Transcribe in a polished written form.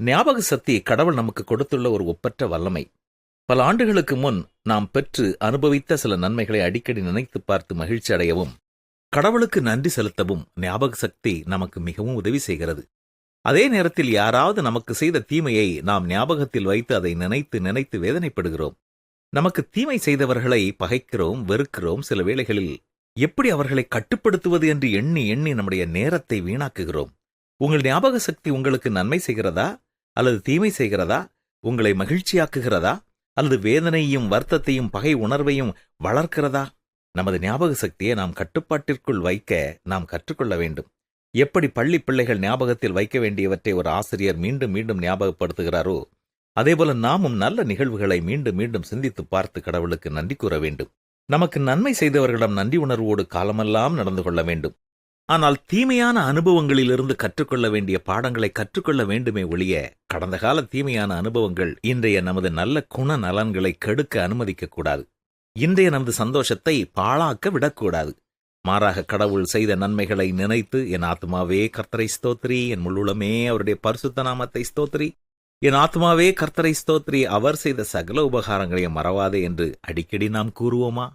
ஞாபக சக்தி கடவுள் நமக்கு கொடுத்துள்ள ஒரு ஒப்பற்ற வல்லமை. பல ஆண்டுகளுக்கு முன் நாம் பெற்று அனுபவித்த சில நன்மைகளை அடிக்கடி நினைத்து பார்த்து மகிழ்ச்சி அடையவும், கடவுளுக்கு நன்றி செலுத்தவும் ஞாபக சக்தி நமக்கு மிகவும் உதவி செய்கிறது. அதே நேரத்தில் யாராவது நமக்கு செய்த தீமையை நாம் ஞாபகத்தில் வைத்து அதை நினைத்து நினைத்து வேதனைப்படுகிறோம். நமக்கு தீமை செய்தவர்களை பகைக்கிறோம், வெறுக்கிறோம். சில வேளைகளில் எப்படி அவர்களை கட்டுப்படுத்துவது என்று எண்ணி எண்ணி நம்முடைய நேரத்தை வீணாக்குகிறோம். உங்கள் ஞாபக சக்தி உங்களுக்கு நன்மை செய்கிறதா அல்லது தீமை செய்கிறதா? உங்களை மகிழ்ச்சியாக்குகிறதா அல்லது வேதனையும் வருத்தத்தையும் பகை உணர்வையும் வளர்க்கிறதா? நமது ஞாபக சக்தியை நாம் கட்டுப்பாட்டிற்குள் வைக்க நாம் கற்றுக்கொள்ள வேண்டும். எப்படி பள்ளி பிள்ளைகள் ஞாபகத்தில் வைக்க வேண்டியவற்றை ஒரு ஆசிரியர் மீண்டும் மீண்டும் ஞாபகப்படுத்துகிறாரோ, அதேபோல நாமும் நல்ல நிகழ்வுகளை மீண்டும் மீண்டும் சிந்தித்து பார்த்து கடவுளுக்கு நன்றி கூற வேண்டும். நமக்கு நன்மை செய்தவர்களிடம் நன்றி உணர்வோடு காலமெல்லாம் நடந்து கொள்ள வேண்டும். ஆனால் தீமையான அனுபவங்களிலிருந்து கற்றுக்கொள்ள வேண்டிய பாடங்களை கற்றுக்கொள்ள வேண்டுமே ஒழிய, கடந்த கால தீமையான அனுபவங்கள் இன்றைய நமது நல்ல குண நலன்களை கெடுக்க அனுமதிக்கக்கூடாது. இன்றைய நமது சந்தோஷத்தை பாழாக்க விடக்கூடாது. மாறாக கடவுள் செய்த நன்மைகளை நினைத்து, என் ஆத்மாவே கர்த்தரை ஸ்தோத்திரி, என் முள்ளுளமே அவருடைய பரிசுத்த நாமத்தை ஸ்தோத்திரி, என் ஆத்மாவே கர்த்தரை ஸ்தோத்திரி, அவர் செய்த சகல உபகாரங்களையும் மறவாதே என்று அடிக்கடி நாம் கூறுவோமா?